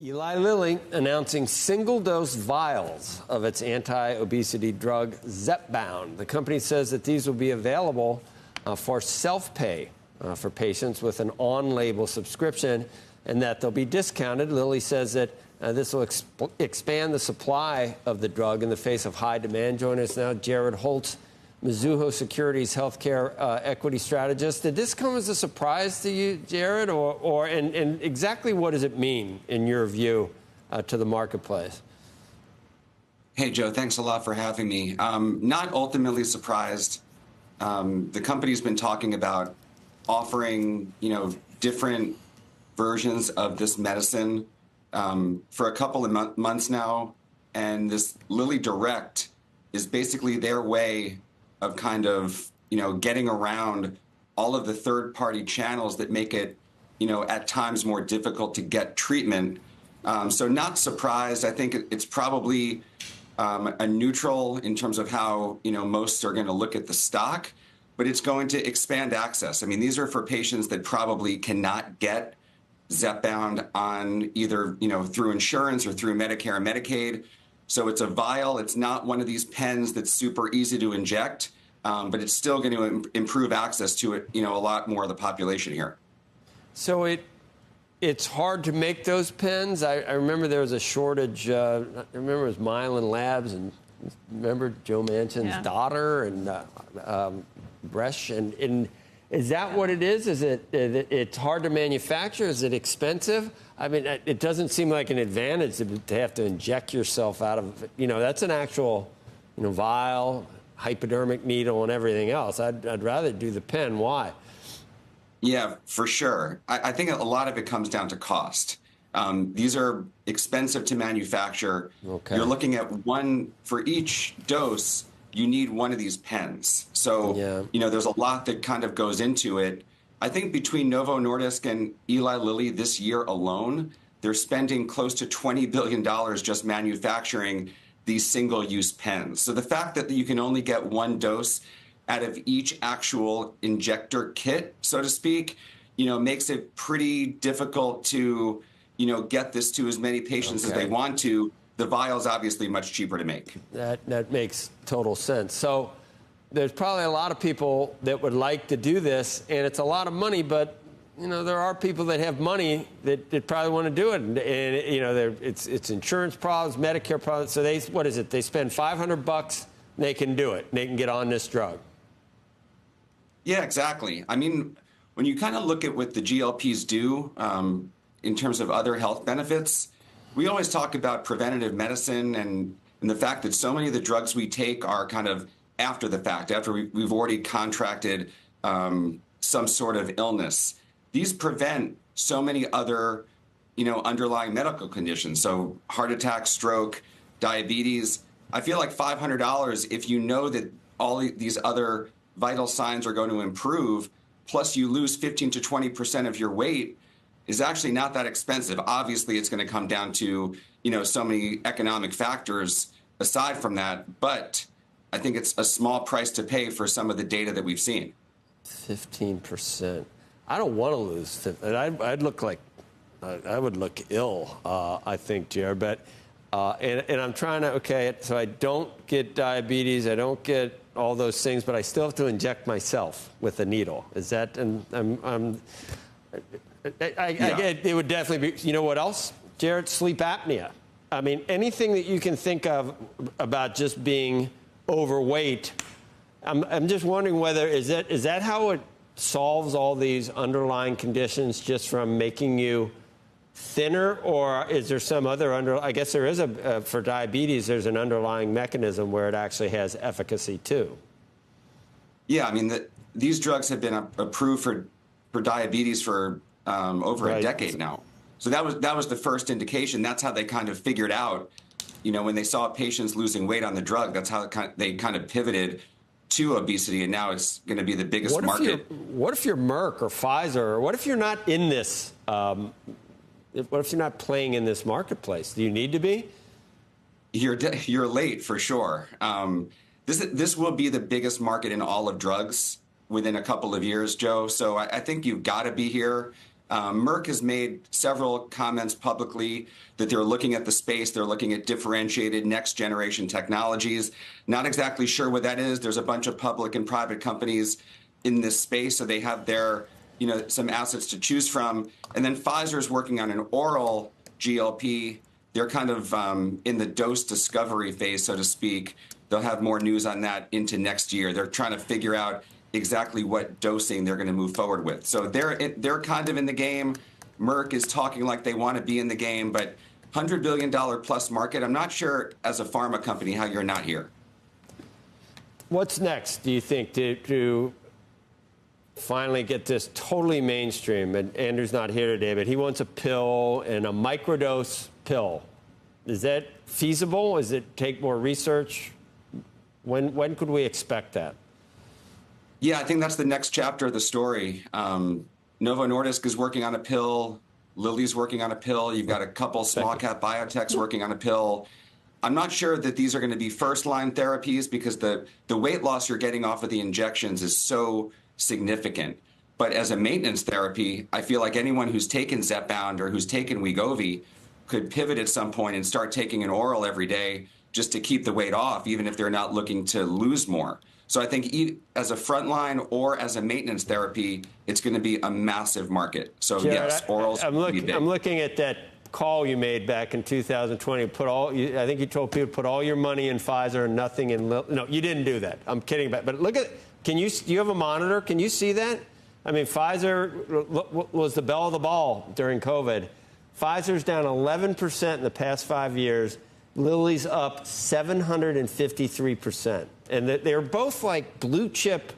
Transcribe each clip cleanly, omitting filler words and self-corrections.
Eli Lilly announcing single-dose vials of its anti-obesity drug Zepbound. The company says that these will be available for self-pay for patients with an on-label subscription and that they'll be discounted. Lilly says that this will expand the supply of the drug in the face of high demand. Joining us now, Jared Holz, Mizuho Securities healthcare equity strategist. Did this come as a surprise to you, Jared, and exactly what does it mean, in your view, to the marketplace? Hey, Joe, thanks a lot for having me. Not ultimately surprised. The company's been talking about offering, different versions of this medicine for a couple of months now, and this Lilly Direct is basically their way of kind of, getting around all of the third-party channels that make it, at times more difficult to get treatment. So not surprised. I think it's probably a neutral in terms of how, most are going to look at the stock, but it's going to expand access. I mean, these are for patients that probably cannot get Zepbound on either, through insurance or through Medicare and Medicaid. So it's a vial. It's not one of these pens that's super easy to inject, but it's still going to improve access to it, a lot more of the population here. So it's hard to make those pens. I remember there was a shortage. I remember it was Mylan Labs, and remember Joe Manchin's daughter and Bresh. And is that what it is? Is it's hard to manufacture? Is it expensive? I mean, it doesn't seem like an advantage to have to inject yourself out of, that's an actual, vial, hypodermic needle, and everything else. I'd rather do the pen. Why? Yeah, for sure. I think a lot of it comes down to cost. These are expensive to manufacture. Okay. You're looking at one for each dose. You need one of these pens. So, there's a lot that kind of goes into it. I think between Novo Nordisk and Eli Lilly this year alone, they're spending close to $20 billion just manufacturing these single-use pens. So the fact that you can only get one dose out of each actual injector kit, so to speak, makes it pretty difficult to, get this to as many patients as they want to. The vial's obviously much cheaper to make. That makes total sense. So there's probably a lot of people that would like to do this, and it's a lot of money, but, there are people that have money that probably want to do it. And it's insurance problems, Medicare problems. So they spend $500, they can do it. They can get on this drug. Yeah, exactly. I mean, when you kind of look at what the GLPs do in terms of other health benefits, we always talk about preventative medicine and the fact that so many of the drugs we take are kind of after the fact, after we've already contracted some sort of illness. These prevent so many other, underlying medical conditions. So heart attack, stroke, diabetes. I feel like $500, if you know that all these other vital signs are going to improve, plus you lose 15 to 20% of your weight, is actually not that expensive. Obviously, it's going to come down to, so many economic factors aside from that. But I think it's a small price to pay for some of the data that we've seen. 15%. I don't want to lose 15. I'd look like I would look ill, I think, Jared. But and I'm trying to, so I don't get diabetes, I don't get all those things, but I still have to inject myself with a needle. Is that, and I get it would definitely be, what else, Jared? Sleep apnea. I mean, anything that you can think of about just being overweight. I'm just wondering whether, is that how it solves all these underlying conditions, just from making you thinner, or is there some other I guess there is for diabetes, there's an underlying mechanism where it actually has efficacy too. Yeah, I mean, these drugs have been approved for diabetes for over a decade now. So that was the first indication. That's how they kind of figured out, when they saw patients losing weight on the drug, that's how they kind of pivoted to obesity, and now it's going to be the biggest market. What if you're Merck or Pfizer, or what if you're not in this? What if you're not playing in this marketplace? Do you need to be? You're late for sure. This will be the biggest market in all of drugs within a couple of years, Joe. So I think you've got to be here. Merck has made several comments publicly that they're looking at the space. They're looking at differentiated next generation technologies. Not exactly sure what that is. There's a bunch of public and private companies in this space, so they have their, some assets to choose from. And then Pfizer's working on an oral GLP. They're kind of in the dose discovery phase, so to speak. They'll have more news on that into next year. They're trying to figure out exactly what dosing they're going to move forward with. So they're kind of in the game. Merck is talking like they want to be in the game, but $100 billion plus market. I'm not sure as a pharma company how you're not here. What's next, do you think, to finally get this totally mainstream? And Andrew's not here today, but he wants a pill and a microdose pill. Is that feasible? Does it take more research? When could we expect that? Yeah, I think that's the next chapter of the story. Novo Nordisk is working on a pill. Lilly's working on a pill. You've got a couple small cap biotechs working on a pill. I'm not sure that these are going to be first line therapies because the weight loss you're getting off of the injections is so significant. But as a maintenance therapy, I feel like anyone who's taken Zepbound or who's taken Wegovy could pivot at some point and start taking an oral every day just to keep the weight off, even if they're not looking to lose more. So I think as a frontline or as a maintenance therapy, it's going to be a massive market. So Jared, yes, orals. I'm looking at that call you made back in 2020. I think you told people put all your money in Pfizer and nothing in Lilly. No, you didn't do that. I'm kidding. But look at. Do you have a monitor? Can you see that? I mean, Pfizer was the belle of the ball during COVID. Pfizer's down 11% in the past 5 years. Lilly's up 753%. And they're both like blue chip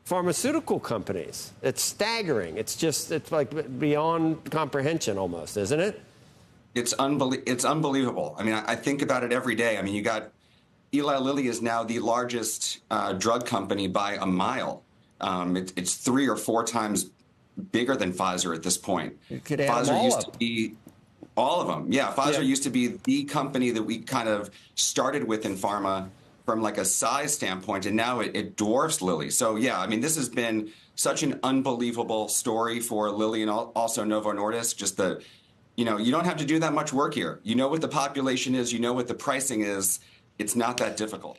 pharmaceutical companies. It's staggering. It's like beyond comprehension almost, isn't it? It's unbelievable. I mean, I think about it every day. I mean, you got Eli Lilly is now the largest drug company by a mile. It's 3 or 4 times bigger than Pfizer at this point. Pfizer used to be all of them. Yeah, Pfizer used to be the company that we kind of started with in pharma from like a size standpoint, and now it dwarfs Lilly. So yeah, I mean, this has been such an unbelievable story for Lilly and also Novo Nordisk. Just you don't have to do that much work here. You know what the population is, you know what the pricing is. It's not that difficult.